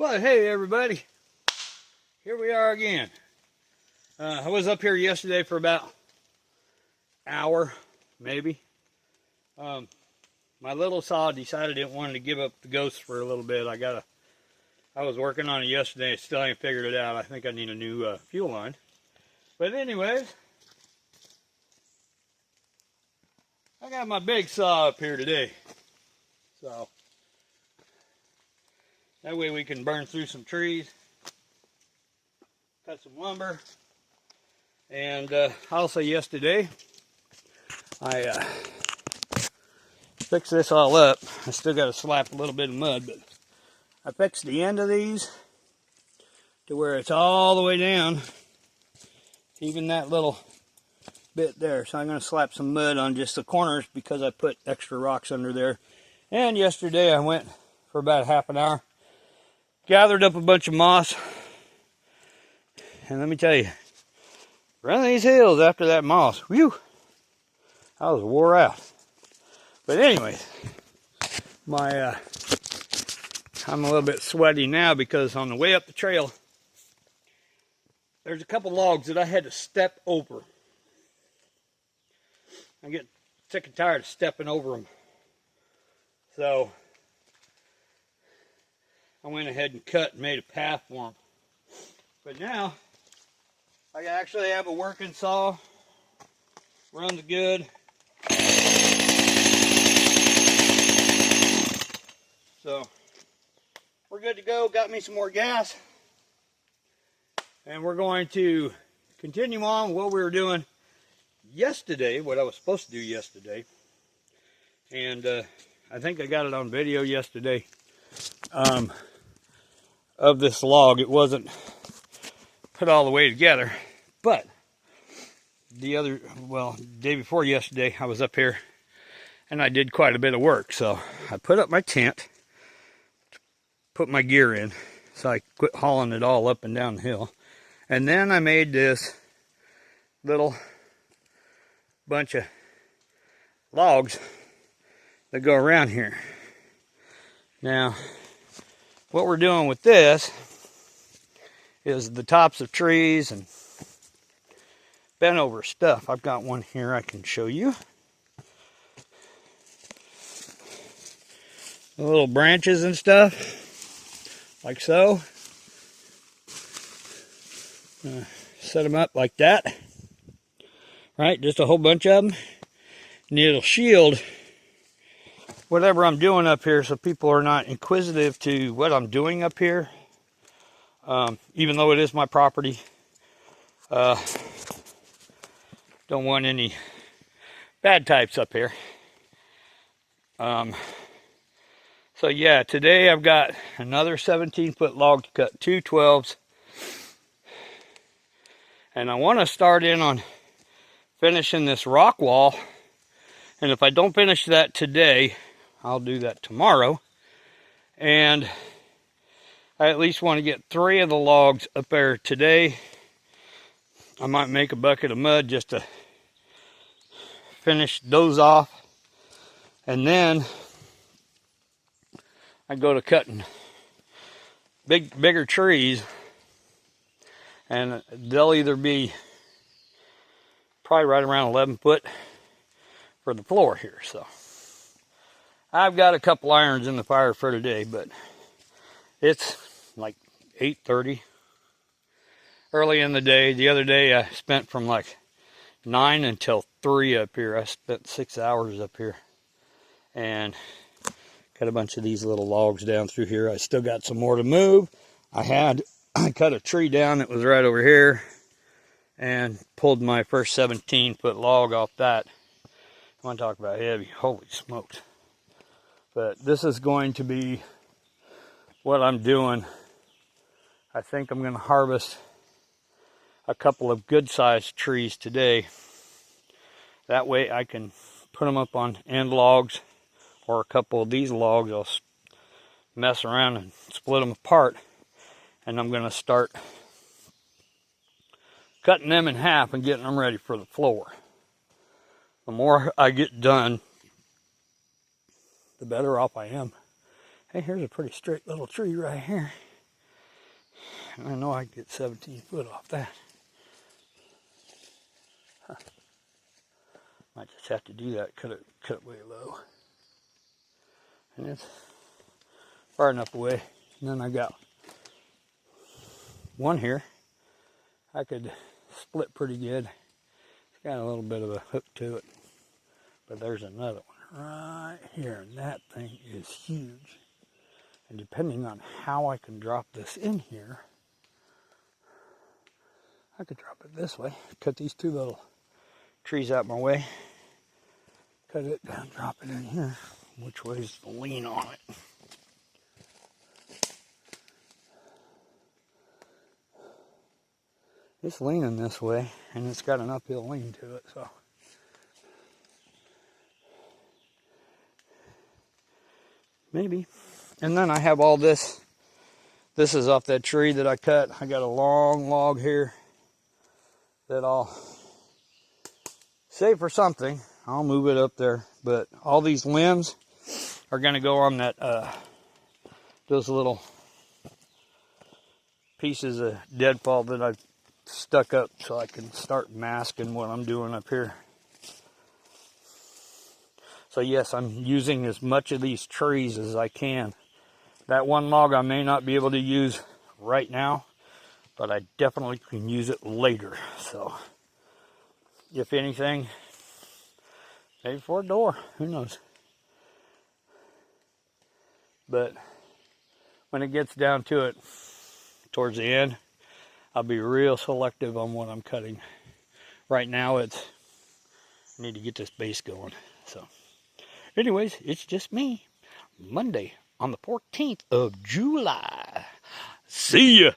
Well, hey everybody, here we are again. I was up here yesterday for about an hour, maybe. My little saw decided it wanted to give up the ghost for a little bit. I was working on it yesterday, still ain't figured it out. I think I need a new fuel line. But anyways, I got my big saw up here today. So that way we can burn through some trees, cut some lumber. And also yesterday, I fixed this all up. I still got to slap a little bit of mud, but I fixed the end of these to where it's all the way down, even that little bit there. So I'm going to slap some mud on just the corners because I put extra rocks under there. And yesterday I went for about half an hour, gathered up a bunch of moss, and let me tell you, running these hills after that moss, whew, I was wore out. But anyways, I'm a little bit sweaty now because on the way up the trail, there's a couple logs that I had to step over. I get sick and tired of stepping over them. So I went ahead and cut and made a path for them. But now I actually have a working saw, runs good. So we're good to go. Got me some more gas. And we're going to continue on what we were doing yesterday, what I was supposed to do yesterday. And I think I got it on video yesterday of this log. It wasn't put all the way together, but day before yesterday, I was up here and I did quite a bit of work. So I put up my tent, put my gear in, so I quit hauling it all up and down the hill. And then I made this little bunch of logs that go around here. Now, what we're doing with this is the tops of trees and bent over stuff. I've got one here I can show you. The little branches and stuff, like so. Set them up like that. Right, just a whole bunch of them. And it'll shield whatever I'm doing up here so people are not inquisitive to what I'm doing up here. Even though it is my property. Don't want any bad types up here. So yeah, today I've got another 17-foot log to cut, 2 12s. And I want to start in on finishing this rock wall. And if I don't finish that today, I'll do that tomorrow. And I at least want to get 3 of the logs up there today. I might make a bucket of mud just to finish those off. And then I go to cutting bigger trees. And they'll either be probably right around 11 foot for the floor here. So I've got a couple irons in the fire for today, but it's like 8:30 early in the day. The other day I spent from like 9 until 3 up here. I spent 6 hours up here and cut a bunch of these little logs down through here. I still got some more to move. I cut a tree down that was right over here and pulled my first 17-foot log off that. I want to talk about heavy. Holy smokes. But this is going to be what I'm doing. I think I'm going to harvest a couple of good-sized trees today. That way I can put them up on end logs, or a couple of these logs I'll mess around and split them apart. And I'm going to start cutting them in half and getting them ready for the floor. The more I get done, the better off I am. Hey, here's a pretty straight little tree right here. And I know I can get 17 foot off that. Huh. Might just have to do that, cut it way low. And it's far enough away. And then I got one here. I could split pretty good. It's got a little bit of a hook to it. But there's another one right here, and that thing is huge. And depending on how I can drop this in here, I could drop it this way, cut these two little trees out my way, cut it down, drop it in here. Which way's the lean on it? It's leaning this way, and it's got an uphill lean to it, so. Maybe. And then I have all this. This is off that tree that I cut. I got a long log here that I'll save for something. I'll move it up there. But all these limbs are going to go on that, those little pieces of deadfall that I've stuck up so I can start masking what I'm doing up here. So yes, I'm using as much of these trees as I can. That one log I may not be able to use right now, but I definitely can use it later. So, if anything, maybe for a door, who knows. But when it gets down to it, towards the end, I'll be real selective on what I'm cutting. Right now, I need to get this base going. So, anyways, it's just me. Monday on the 14th of July. See ya!